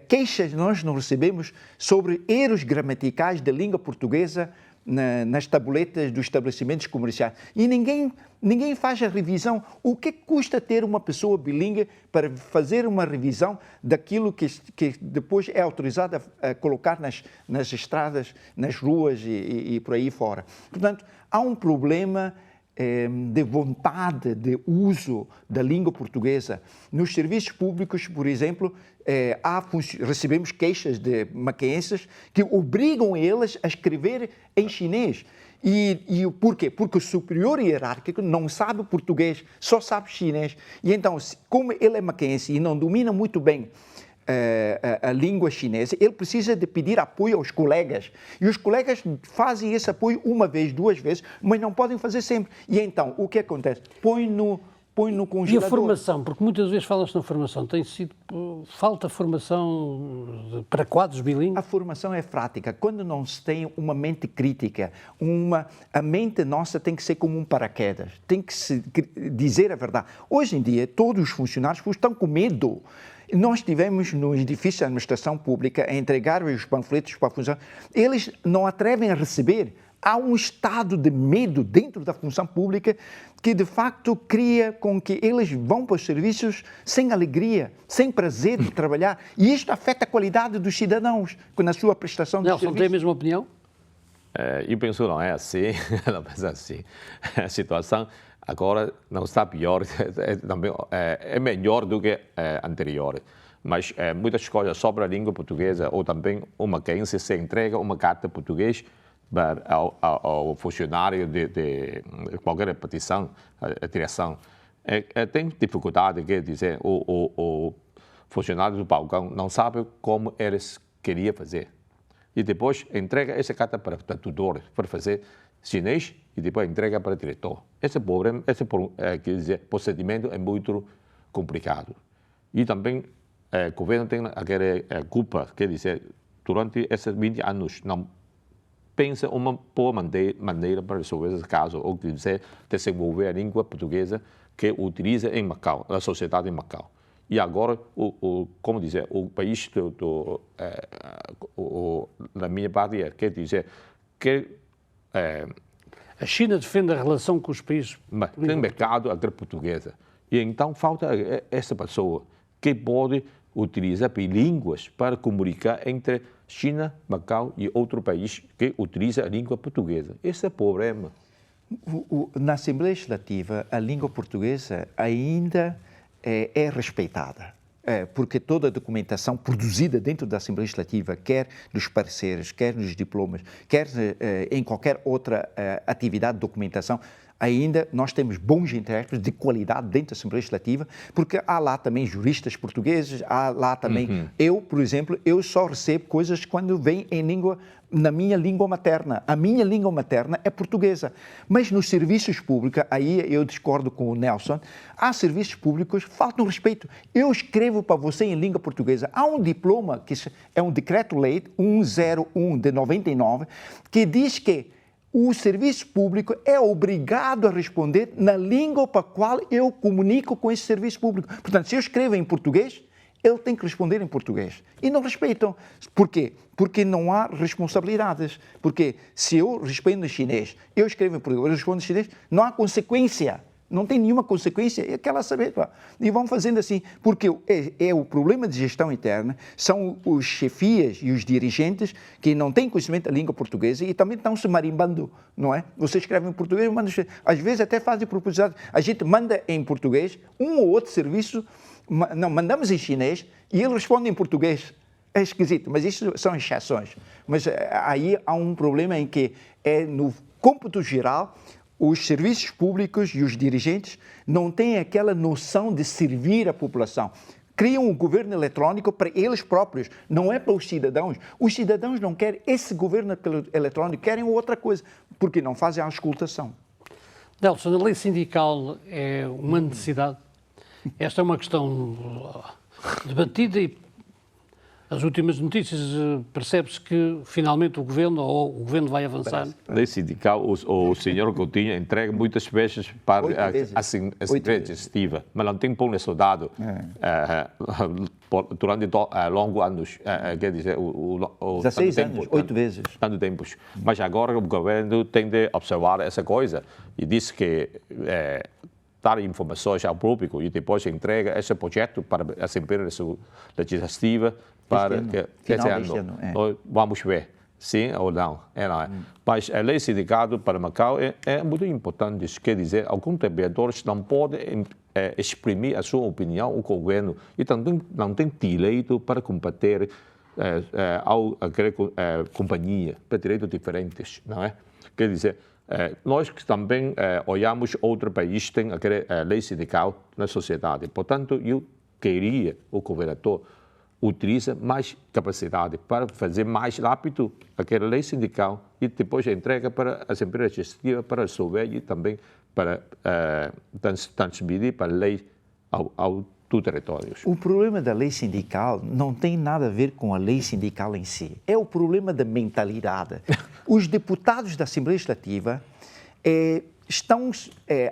queixas nós não recebemos sobre erros gramaticais da língua portuguesa nas tabuletas dos estabelecimentos comerciais. E ninguém faz a revisão. O que custa ter uma pessoa bilíngue para fazer uma revisão daquilo que depois é autorizado a colocar nas estradas, nas ruas e por aí fora? Portanto, há um problema de vontade de uso da língua portuguesa. Nos serviços públicos, por exemplo, recebemos queixas de macaenses que obrigam eles a escrever em chinês. E por quê? Porque o superior hierárquico não sabe português, só sabe chinês. E então, como ele é macaense e não domina muito bem a língua chinesa, ele precisa de pedir apoio aos colegas. E os colegas fazem esse apoio uma vez, 2 vezes, mas não podem fazer sempre. E então, o que acontece? Põe no congelador. E a formação? Porque muitas vezes fala-se na formação. Tem sido falta formação para quadros bilíngues? A formação é prática. Quando não se tem uma mente crítica, a mente nossa tem que ser como um paraquedas. Tem que se dizer a verdade. Hoje em dia, todos os funcionários estão com medo. Nós tivemos no edifício de administração pública a entregar os panfletos para a função. Eles não atrevem a receber. Há um estado de medo dentro da função pública que, de facto, cria com que eles vão para os serviços sem alegria, sem prazer de trabalhar. E isto afeta a qualidade dos cidadãos na sua prestação de serviço. Nelson, tem a mesma opinião? Eu penso não é assim, não penso assim. A situação agora não está pior, é melhor do que anterior. Mas muitas coisas sobre a língua portuguesa, ou também uma quem se entrega uma carta portuguesa ao funcionário de qualquer repetição, a direção. Tem dificuldade, quer dizer, o funcionário do balcão não sabe como eles queriam fazer. E depois entrega essa carta para o tutor, para fazer chinês, e depois entrega para o diretor. Esse problema, quer dizer, procedimento é muito complicado. E também o governo tem aquela culpa, quer dizer, durante esses 20 anos, não pensa uma boa maneira para resolver esse caso, ou quer dizer, desenvolver a língua portuguesa que utiliza em Macau, a sociedade em Macau. E agora, como dizer, o país da minha parte quer dizer que a China defende a relação com os países. Tem mercado agro-portuguesa. E então falta essa pessoa que pode utilizar bilínguas para comunicar entre China, Macau e outro país que utiliza a língua portuguesa. Esse é o problema. Na Assembleia Legislativa, a língua portuguesa ainda é respeitada, porque toda a documentação produzida dentro da Assembleia Legislativa, quer nos pareceres, quer nos diplomas, quer em qualquer outra atividade de documentação, ainda nós temos bons intérpretes de qualidade dentro da Assembleia Legislativa, porque há lá também juristas portugueses, há lá também... Eu, por exemplo, eu só recebo coisas quando vem na minha língua materna. A minha língua materna é portuguesa. Mas nos serviços públicos, aí eu discordo com o Nelson, há serviços públicos que faltam respeito. Eu escrevo para você em língua portuguesa. Há um diploma, que é um decreto-lei 101 de 99, que diz que o serviço público é obrigado a responder na língua para a qual eu comunico com esse serviço público. Portanto, se eu escrevo em português, ele tem que responder em português. E não respeitam. Por quê? Porque não há responsabilidades. Porque se eu respondo em chinês, eu escrevo em português, eu respondo em chinês, não há consequência. Não tem nenhuma consequência, é aquela saber. E vão fazendo assim, porque o problema de gestão interna, são os chefias e os dirigentes que não têm conhecimento da língua portuguesa e também estão se marimbando, não é? Você escreve em português, às vezes até fazem proposição. A gente manda em português, um ou outro serviço, não, mandamos em chinês e ele responde em português. É esquisito, mas isso são exceções. Mas aí há um problema em que no cômputo geral, os serviços públicos e os dirigentes não têm aquela noção de servir a população. Criam um governo eletrônico para eles próprios, não é para os cidadãos. Os cidadãos não querem esse governo eletrônico, querem outra coisa, porque não fazem a auscultação. Nelson, a lei sindical é uma necessidade? Esta é uma questão debatida e as últimas notícias percebe-se que finalmente o governo vai avançar. A lei sindical, o senhor Coutinho entrega muitas vezes para a Assembleia Legislativa, mas não tem bom resultado durante longos anos, quer dizer, 16 anos, 8 vezes. Tanto tempo. Mas agora o governo tem de observar essa coisa e diz que dar informações ao público e depois entrega esse projeto para a Assembleia Legislativa para que esse ano. Vamos ver, sim ou não. Mas a lei sindical para Macau é muito importante, quer dizer, alguns trabalhadores não podem exprimir a sua opinião ao governo e também não tem direito para combater a companhia, para direitos diferentes, não é? Quer dizer, nós também olhamos outro país tem aquela lei sindical na sociedade. Portanto, eu queria o governador utilize mais capacidade para fazer mais rápido aquela lei sindical e depois entrega para a Assembleia Legislativa para resolver e também para transmitir para a lei ao território. O problema da lei sindical não tem nada a ver com a lei sindical em si. É o problema da mentalidade. Os deputados da Assembleia Legislativa estão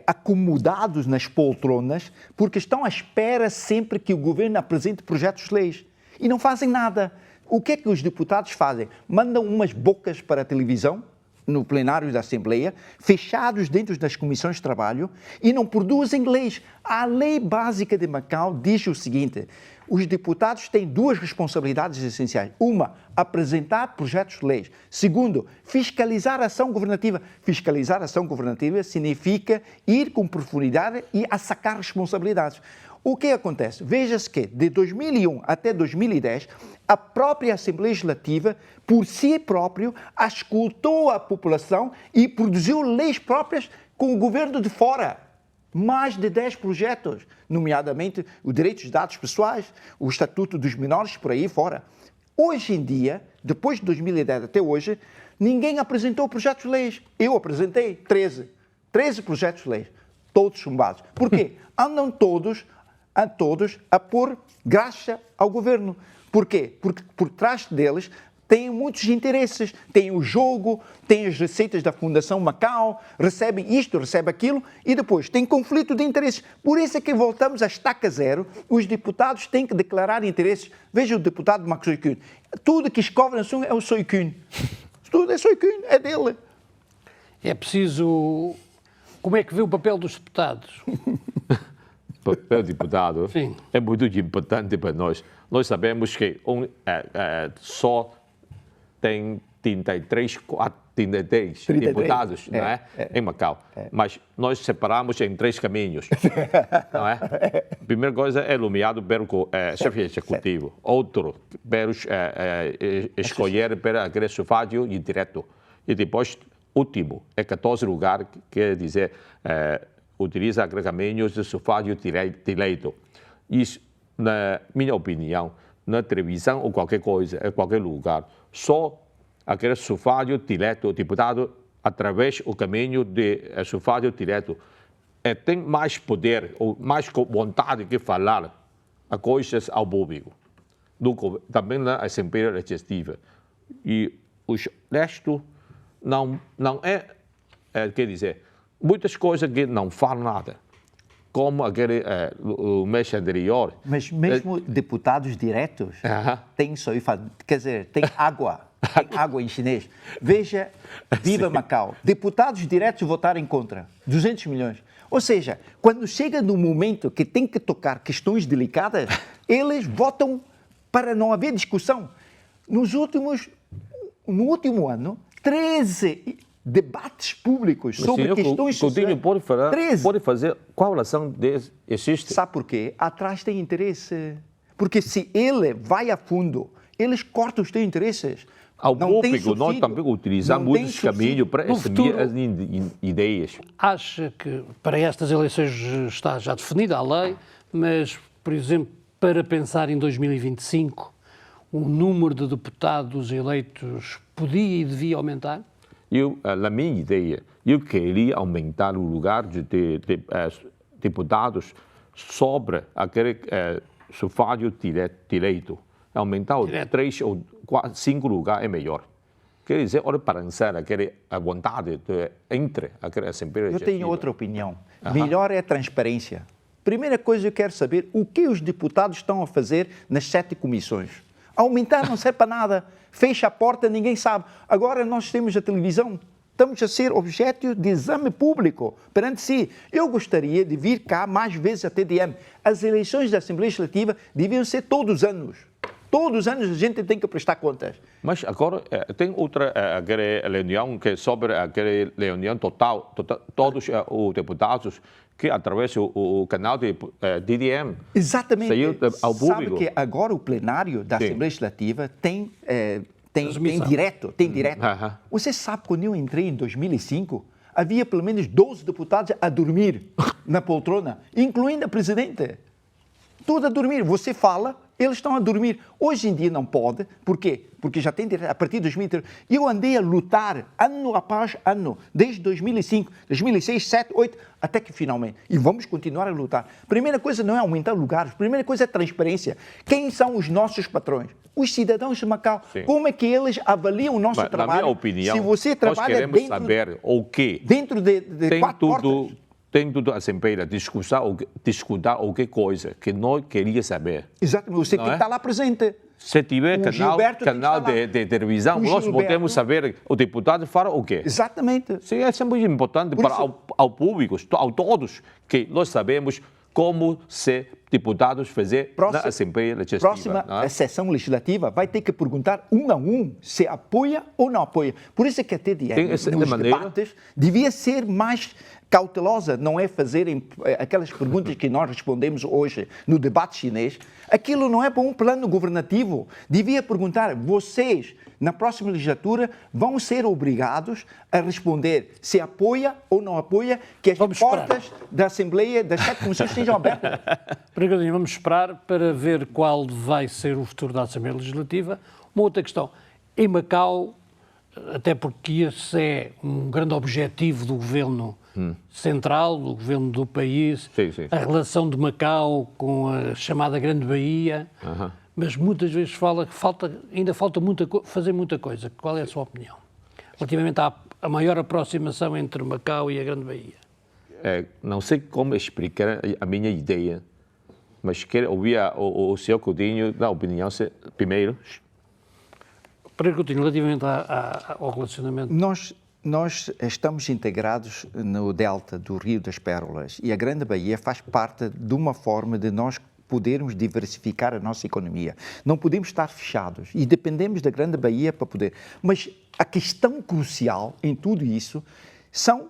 acomodados nas poltronas porque estão à espera sempre que o governo apresente projetos de leis e não fazem nada. O que é que os deputados fazem? Mandam umas bocas para a televisão, no plenário da Assembleia, fechados dentro das comissões de trabalho e não produzem leis. A lei básica de Macau diz o seguinte: os deputados têm duas responsabilidades essenciais. Uma, apresentar projetos de leis. Segundo, fiscalizar a ação governativa. Fiscalizar a ação governativa significa ir com profundidade e assacar responsabilidades. O que acontece? Veja-se que, de 2001 até 2010, a própria Assembleia Legislativa, por si próprio, escutou a população e produziu leis próprias com o governo de fora. Mais de 10 projetos, nomeadamente os direitos de dados pessoais, o Estatuto dos Menores, por aí fora. Hoje em dia, depois de 2010 até hoje, ninguém apresentou projetos de leis. Eu apresentei 13 projetos de leis, todos chumbados. Por quê? Andam todos a pôr graxa ao governo. Por quê? Porque por trás deles têm muitos interesses, têm o jogo, têm as receitas da Fundação Macau, recebem isto, recebem aquilo e depois tem conflito de interesses. Por isso é que voltamos à estaca zero, os deputados têm que declarar interesses. Veja o deputado Max Soikuhn, tudo que escova na sua é o Soikuhn. Tudo é Soikuhn, é dele. É preciso... Como é que vê o papel dos deputados? O papel do deputado Sim. é muito importante para nós. Nós sabemos que só tem 33 deputados, não é? Em Macau. Mas nós separamos em 3 caminhos, não é? A primeira coisa é nomeado pelo chefe executivo. Outro, escolher para aquele sufrágio indireto. E depois, último, é 14 lugares, quer dizer, utiliza aqueles caminhos de sufrágio direito. Isso, na minha opinião, na televisão ou qualquer coisa, em qualquer lugar, só aquele sufrágio direto, o deputado, através do caminho de sufrágio direto, tem mais poder ou mais vontade de falar a coisas ao público, também na Assembleia Legislativa. E o resto não quer dizer, muitas coisas que não falam nada, como aquele o mês anterior. Mas mesmo deputados diretos têm quer dizer, tem água. Tem água em chinês. Veja, viva Macau. Deputados diretos votaram contra. 200 milhões. Ou seja, quando chega no momento que tem que tocar questões delicadas, eles votam para não haver discussão. No último ano, 13 debates públicos sobre questões sociais. Pode fazer qual relação existe? Sabe por quê? Atrás tem interesse. Porque se ele vai a fundo, eles cortam os seus interesses. Ao público, nós também utilizamos muitos caminhos para assumir as ideias. Acha que para estas eleições está já definida a lei, mas, por exemplo, para pensar em 2025, o número de deputados eleitos podia e devia aumentar? Na minha ideia, eu queria aumentar o lugar de deputados sobre aquele sufrágio direito. Aumentar os 3 ou 5 lugares é melhor. Quer dizer, olha para pensar a vontade entre aquela Assembleia Legislativa. Eu tenho outra opinião. Melhor é a transparência. Primeira coisa, eu quero saber o que os deputados estão a fazer nas 7 comissões. Aumentar não serve para nada. Fecha a porta, ninguém sabe. Agora nós temos a televisão. Estamos a ser objeto de exame público perante si. Eu gostaria de vir cá mais vezes a TDM. As eleições da Assembleia Legislativa deviam ser todos os anos. Todos os anos a gente tem que prestar contas. Mas agora tem outra reunião que é sobre aquela reunião total, todos os deputados que através do canal de TDM. Exatamente. Saiu ao público. Sabe que agora o plenário da Assembleia Legislativa tem direto. Você sabe, quando eu entrei em 2005, havia pelo menos 12 deputados a dormir na poltrona, incluindo a presidente. Tudo a dormir. Você fala, eles estão a dormir. Hoje em dia não pode. Por quê? Porque já tem direito, a partir de 2003. Eu andei a lutar ano após ano, desde 2005, 2006, 2007, 2008, até que finalmente. E vamos continuar a lutar. Primeira coisa não é aumentar lugares. Primeira coisa é transparência. Quem são os nossos patrões? Os cidadãos de Macau. Sim. Como é que eles avaliam o nosso trabalho? Na minha opinião, se você trabalha nós queremos saber o quê? Dentro de 4 portas. Dentro da Assembleia, discutir qualquer coisa que nós queríamos saber. Exatamente, você tem que estar lá presente. Se tiver canal de televisão, nós podemos saber o deputado fala o quê. Exatamente. Sim, é sempre importante para ao público, a todos, que nós sabemos como se deputados fazer na Assembleia Legislativa. Próxima sessão legislativa vai ter que perguntar um a um se apoia ou não apoia. Por isso é que a TDM, nos debates, devia ser mais cautelosa, não é fazerem aquelas perguntas que nós respondemos hoje no debate chinês. Aquilo não é para um plano governativo. Devia perguntar, vocês, na próxima legislatura, vão ser obrigados a responder se apoia ou não apoia que as portas da Assembleia, das 7 comissões sejam abertas. Brigadinho, vamos esperar para ver qual vai ser o futuro da Assembleia Legislativa. Uma outra questão. Em Macau, até porque esse é um grande objetivo do governo central, do governo do país, a relação de Macau com a chamada Grande Bahia, mas muitas vezes fala que ainda falta fazer muita coisa. Qual é a sua opinião? Relativamente à maior aproximação entre Macau e a Grande Bahia. Não sei como explicar a minha ideia, mas quero ouvir o Sr. Coutinho dar opinião primeiro. Para Coutinho, relativamente ao relacionamento... Nós estamos integrados no delta do Rio das Pérolas e a Grande Bahia faz parte de uma forma de nós podermos diversificar a nossa economia. Não podemos estar fechados e dependemos da Grande Bahia para poder... Mas a questão crucial em tudo isso são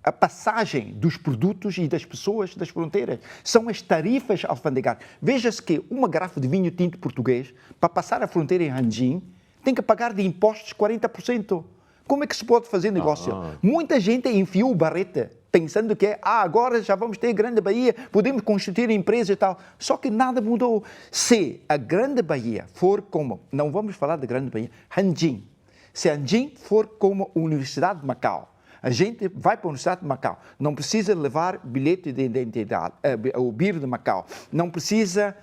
a passagem dos produtos e das pessoas das fronteiras. São as tarifas alfandegárias. Veja-se que uma garrafa de vinho tinto português, para passar a fronteira em Hanjin, tem que pagar de impostos 40%. Como é que se pode fazer negócio? Muita gente enfiou o barrete, pensando que agora já vamos ter Grande Bahia, podemos constituir empresas e tal. Só que nada mudou. Se a Grande Bahia for como, não vamos falar da Grande Bahia, Hanjin. Se Hanjin for como a Universidade de Macau, a gente vai para a Universidade de Macau, não precisa levar bilhete de identidade, o BIR de Macau, não precisa,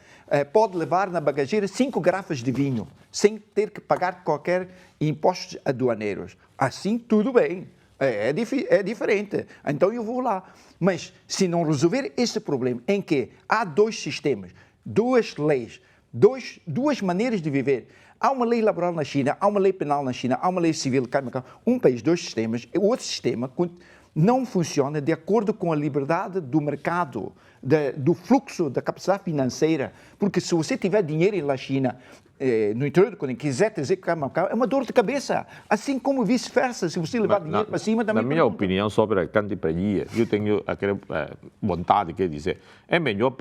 pode levar na bagageira 5 garrafas de vinho, sem ter que pagar qualquer impostos aduaneiros. Assim, tudo bem, é diferente, então eu vou lá. Mas se não resolver esse problema em que há 2 sistemas, 2 leis, duas maneiras de viver, há uma lei laboral na China, há uma lei penal na China, há uma lei civil, um país, 2 sistemas, o outro sistema não funciona de acordo com a liberdade do mercado, do fluxo, da capacidade financeira, porque se você tiver dinheiro na China, no interior, quando quiser trazer para Macau, é uma dor de cabeça, assim como vice-versa, se você levar dinheiro para cima também... Na minha opinião sobre a Grande Bahia, eu tenho aquela vontade de dizer, é melhor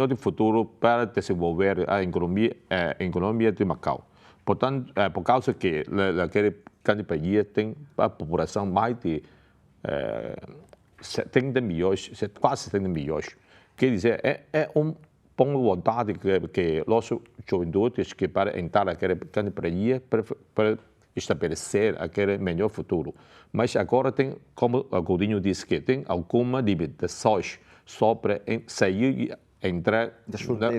de futuro para desenvolver a economia de Macau. Portanto, por causa que aquela Grande Bahia tem a população mais de 70 milhões, quase 70 milhões. Quer dizer, é boa vontade que nossos juventudes que para entrar naquela Grande Bahia para estabelecer aquele melhor futuro. Mas agora tem, como o Coutinho disse, que tem algumas limitações sobre sair e entrar na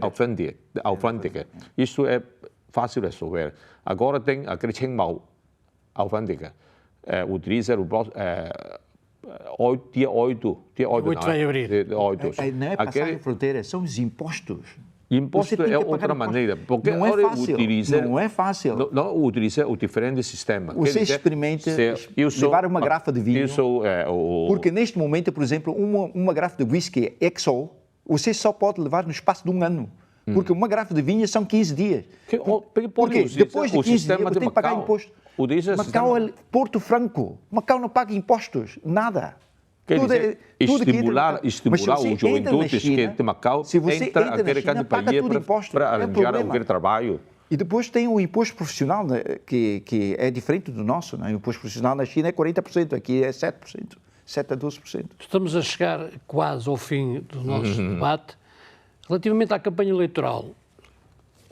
alfândega. Isso é fácil de resolver. Agora tem aquele Qingmao alfândega, utiliza o dia 8 de abril. Não é passar a fronteira, são os impostos. Imposto é outra maneira, porque não é fácil. Não é fácil. Não utiliza o diferente sistema. Você experimenta levar uma garrafa de vinho, porque neste momento, por exemplo, uma garrafa de whisky XO, você só pode levar no espaço de 1 ano. Porque uma garrafa de vinho são 15 dias. Porque depois de 15 dias você tem que pagar imposto. Macau é Porto Franco. Macau não paga impostos, nada. Quer dizer, estimular os juventudes que de Macau entra aquele Grande Bahia para arranjar aquele trabalho. E depois tem o imposto profissional, né, que é diferente do nosso. Né? O imposto profissional na China é 40%, aqui é 7%, 7 a 12%. Estamos a chegar quase ao fim do nosso debate. Relativamente à campanha eleitoral,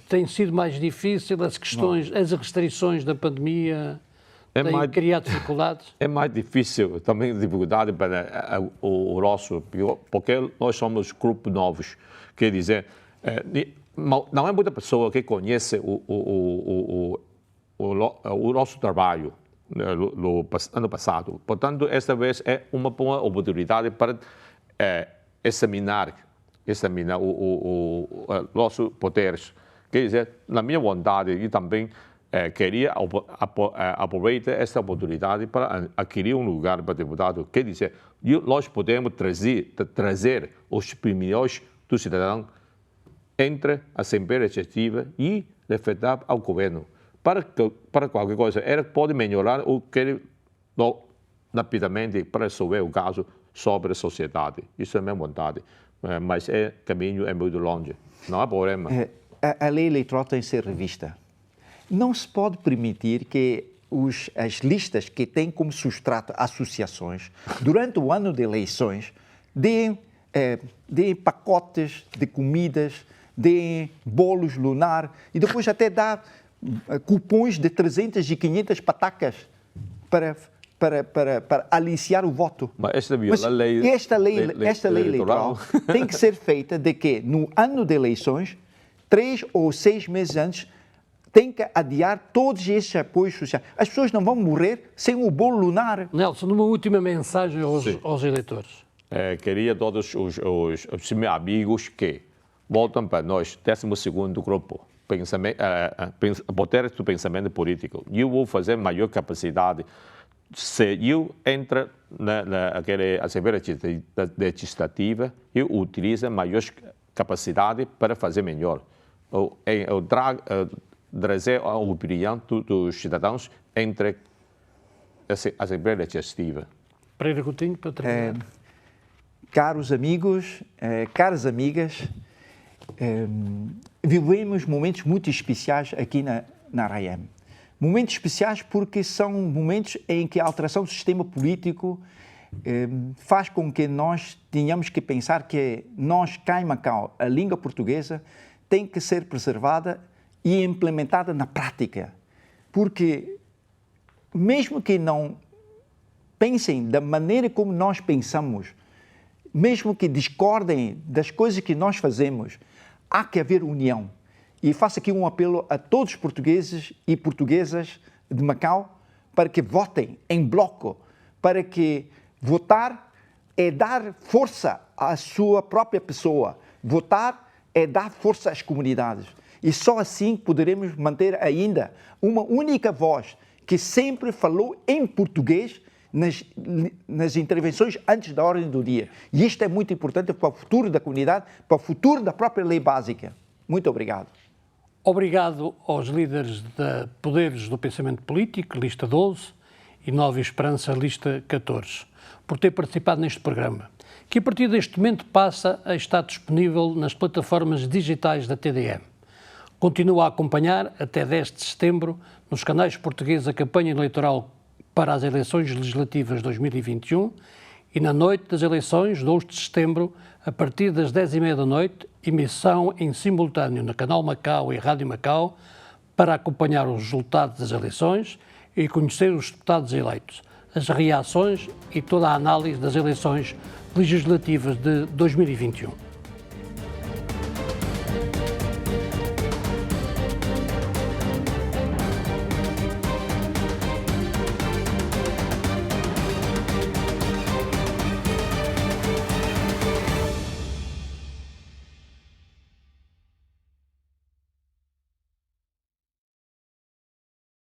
tem sido mais difícil as questões, as restrições da pandemia, têm criado dificuldades? É mais difícil, também dificuldade para o nosso, porque nós somos grupos novos, quer dizer, não é muita pessoa que conhece o nosso trabalho no ano passado. Portanto, esta vez é uma boa oportunidade para examinar os nossos poderes. Quer dizer, na minha vontade, e também queria aproveitar esta oportunidade para adquirir um lugar para deputado. Quer dizer, nós podemos trazer os primeros do cidadão entre a Assembleia Legislativa e referendar ao governo. Para qualquer coisa, ele pode melhorar o que ele rapidamente para resolver o caso sobre a sociedade. Isso é a minha vontade. Mas o caminho é muito longe. Não há problema. A lei eleitoral tem que ser revista. Não se pode permitir que as listas que têm como substrato associações, durante o ano de eleições, deem pacotes de comidas, deem bolos lunar e depois até dá cupons de 300 e 500 patacas para aliciar o voto. Mas esta lei eleitoral tem que ser feita de que no ano de eleições, 3 ou 6 meses antes, tem que adiar todos esses apoios sociais. As pessoas não vão morrer sem o bolo lunar. Nelson, uma última mensagem aos eleitores. Queria todos os meus amigos que votam para nós, 12º grupo, poderes do pensamento político. Eu vou fazer maior capacidade. Se eu entro naquela Assembleia Legislativa, eu utilizo maior capacidade para fazer melhor. Eu trazer a opinião dos cidadãos entre a Assembleia Legislativa. Pereira Coutinho, para terminar. Caros amigos, caras amigas, vivemos momentos muito especiais aqui na RAEM. Momentos especiais porque são momentos em que a alteração do sistema político faz com que nós tenhamos que pensar que nós, cá em Macau, a língua portuguesa tem que ser preservada e implementada na prática. Porque mesmo que não pensem da maneira como nós pensamos, mesmo que discordem das coisas que nós fazemos, há que haver união. E faço aqui um apelo a todos os portugueses e portuguesas de Macau para que votem em bloco, para que votar é dar força à sua própria pessoa, votar é dar força às comunidades. E só assim poderemos manter ainda uma única voz que sempre falou em português nas intervenções antes da ordem do dia. E isto é muito importante para o futuro da comunidade, para o futuro da própria lei básica. Muito obrigado. Obrigado aos líderes de poderes do pensamento político, lista 12, e Nova Esperança, lista 14, por ter participado neste programa, que a partir deste momento passa a estar disponível nas plataformas digitais da TDM. Continua a acompanhar, até 10 de setembro, nos canais portugueses a campanha eleitoral para as eleições legislativas 2021 e na noite das eleições, 2 de setembro, a partir das 10h30 da noite, emissão em simultâneo na Canal Macau e Rádio Macau para acompanhar os resultados das eleições e conhecer os deputados eleitos, as reações e toda a análise das eleições legislativas de 2021.